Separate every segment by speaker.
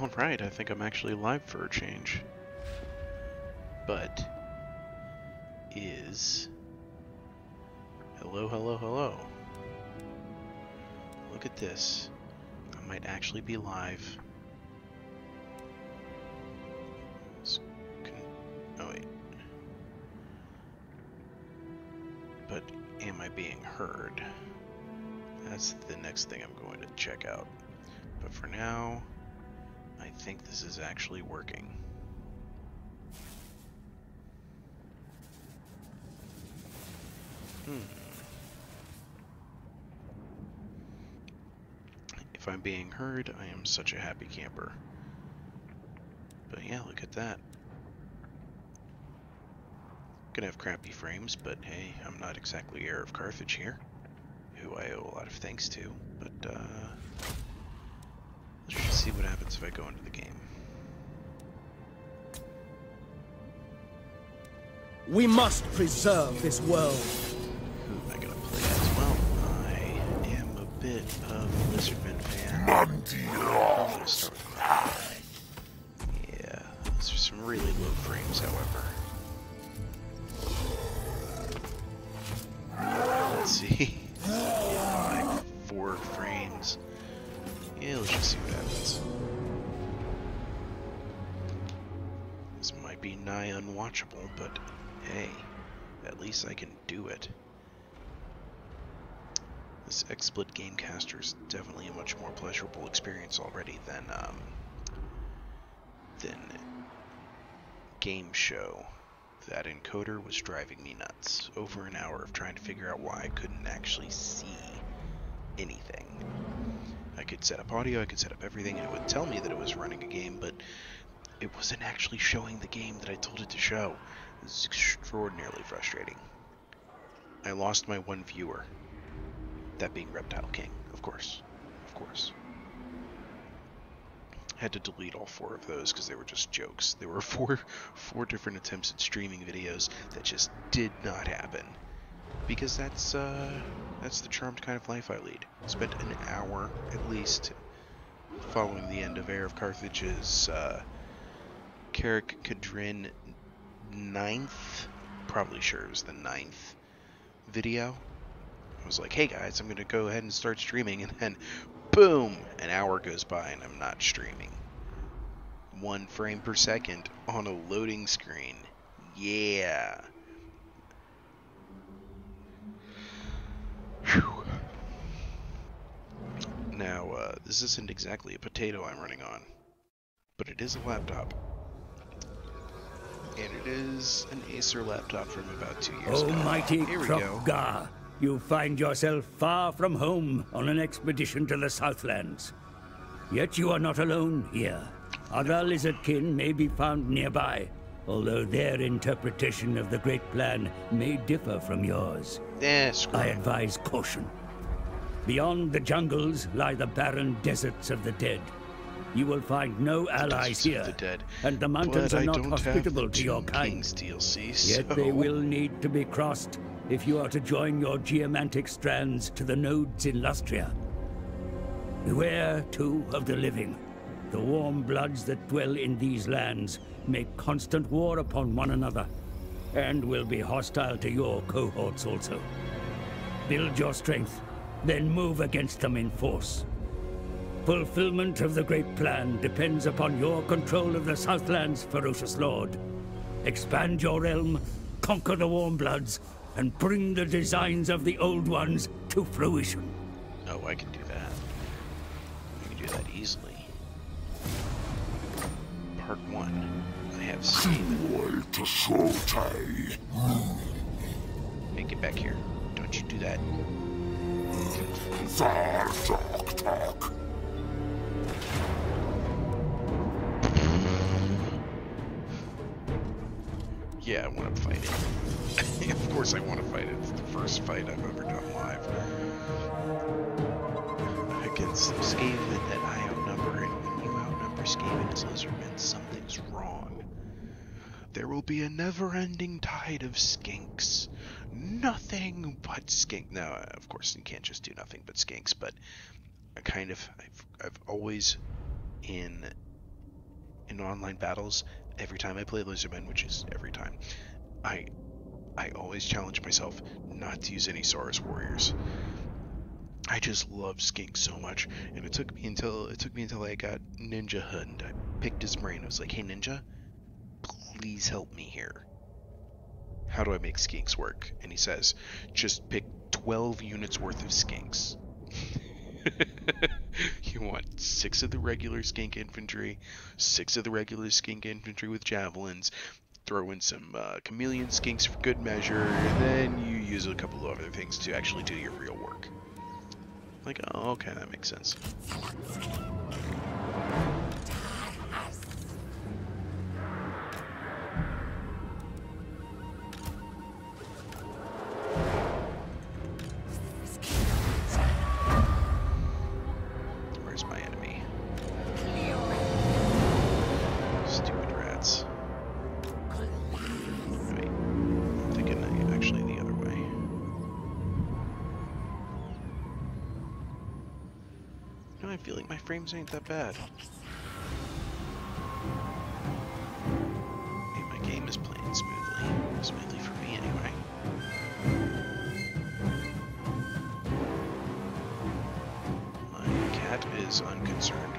Speaker 1: Alright, I think I'm actually live for a change. But is... Hello, hello, hello. Look at this. I might actually be live. Oh wait. But am I being heard? That's the next thing I'm going to check out. But for now, I think this is actually working. If I'm being heard, I am such a happy camper. But yeah, look at that. Gonna have crappy frames, but hey, I'm not exactly heir of Carthage here, who I owe a lot of thanks to, but let's just see what happens if I go into the game.
Speaker 2: We must preserve this world.
Speaker 1: Who am I gonna play as? Well, I am a bit of a Lizardman fan. I'm gonna start with Carthage. Yeah, those are some really low frames, however. Let's see. 4 frames. Yeah, let's just see what happens. This might be nigh unwatchable, but hey, at least I can do it. This XSplit Gamecaster is definitely a much more pleasurable experience already than Game Show. That encoder was driving me nuts. Over an hour of trying to figure out why I couldn't actually see anything. I could set up audio, I could set up everything, and it would tell me that it was running a game, but it wasn't actually showing the game that I told it to show. It was extraordinarily frustrating. I lost my one viewer. That being Reptile King, of course. Of course. Had to delete all 4 of those because they were just jokes. There were four different attempts at streaming videos that just did not happen. Because that's the charmed kind of life I lead. Spent an hour, at least, following the end of Heir of Carthage's Carrick Cadrin 9th, probably sure it was the 9th video. I was like, hey guys, I'm going to go ahead and start streaming, and then boom, an hour goes by and I'm not streaming. 1 frame per second on a loading screen. Yeah. Whew. Now, this isn't exactly a potato I'm running on, but it is a laptop. And it is an Acer laptop from about 2 years ago.
Speaker 2: Almighty
Speaker 1: Here we go.
Speaker 2: Kroggar, you find yourself far from home on an expedition to the Southlands. Yet you are not alone here. Other lizardkin may be found nearby, although their interpretation of the Great Plan may differ from yours. I advise caution. Beyond the jungles lie the barren deserts of the dead. You will find no allies here, and the mountains are not hospitable to your kind. Yet they will need to be crossed if you are to join your geomantic strands to the nodes in Lustria. Beware, too, of the living. The warm bloods that dwell in these lands make constant war upon one another, and will be hostile to your cohorts also. Build your strength, then move against them in force. Fulfillment of the Great Plan depends upon your control of the Southland's ferocious lord. Expand your realm, conquer the warm bloods, and bring the designs of the Old Ones to fruition.
Speaker 1: Oh, I can do that. I can do that easily. Part 1. I have Skaven. Hey, get back here. Don't you do that. Yeah, I want to fight it. Of course I want to fight it. It's the first fight I've ever done live. Against some Skaven that I outnumber, and when you outnumber Skaven as Lizardmen, something's wrong. There will be a never-ending tide of skinks. Nothing but skink. Now, of course, you can't just do nothing but skinks, but I've always, in in online battles, every time I play Lizardmen, which is every time, I always challenge myself not to use any Saurus warriors. I just love Skink so much, and it took me until I got Ninja Hood, and I picked his brain. I was like, "Hey Ninja, please help me here. How do I make Skinks work?" And he says, "Just pick 12 units worth of Skinks." You want 6 of the regular Skink infantry, 6 of the regular Skink infantry with javelins, throw in some chameleon Skinks for good measure, and then you use a couple of other things to actually do your real work. Like, oh, okay, that makes sense. Where's my enemy? Stupid rats. Wait, I'm thinking actually the other way. No, I feel like my frames ain't that bad. Hey, my game is playing smoothly. Smoothly for me, anyway. My cat is unconcerned.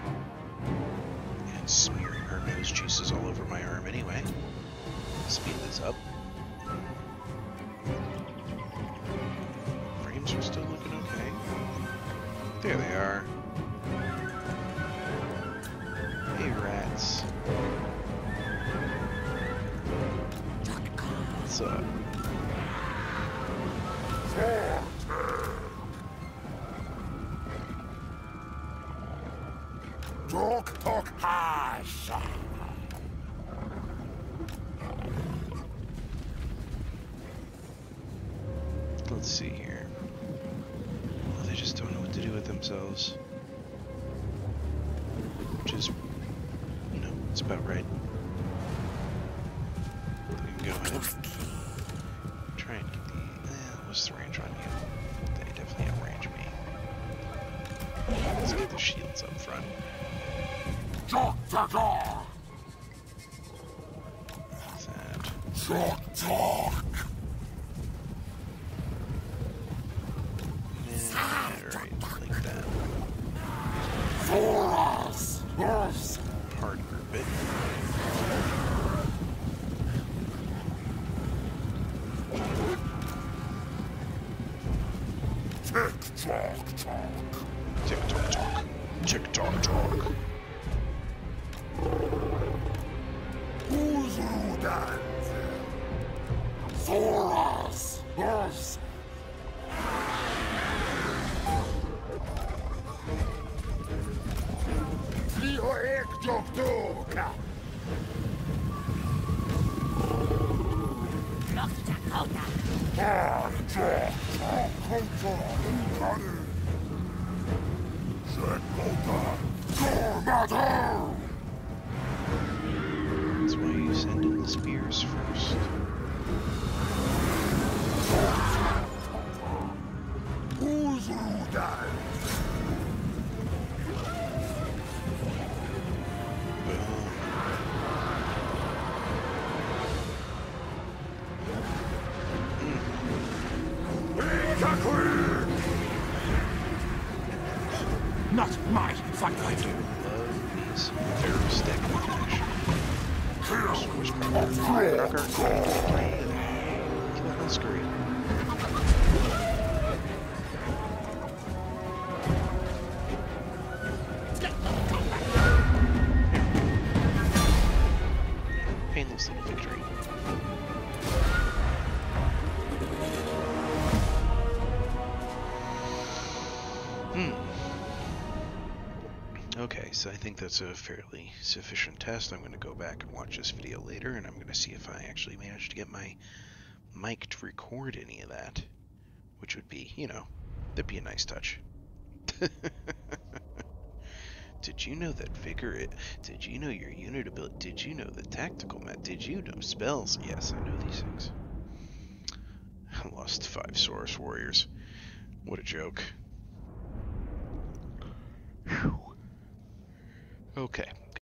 Speaker 1: And smearing her nose juices all over my arm anyway. Speed this up. Frames are still looking okay. There they are. Hey, rats. What's up? Let's see here. Well, they just don't know what to do with themselves. Which is, it's about right. We can go ahead. Try and get the... what's the range on you? They definitely outrange me. Let's get the shields up front. Hard group it. Tick tock tock. Tick tock tock.
Speaker 3: Who's Rudan? Thoras! Yes!
Speaker 1: That's why you send in the spears first.
Speaker 3: Who's Rudan?
Speaker 2: Not my fight.
Speaker 1: I do love these Pharaoh stack action. Kill that scurry. Painless little victory. Okay, so I think that's a fairly sufficient test. I'm going to go back and watch this video later, and I'm going to see if I actually managed to get my mic to record any of that, which would be, that'd be a nice touch. Did you know that vigor? Did you know your unit ability? Did you know the tactical met? Did you know spells? Yes, I know these things. I lost 5 Saurus warriors. What a joke. Whew. Okay.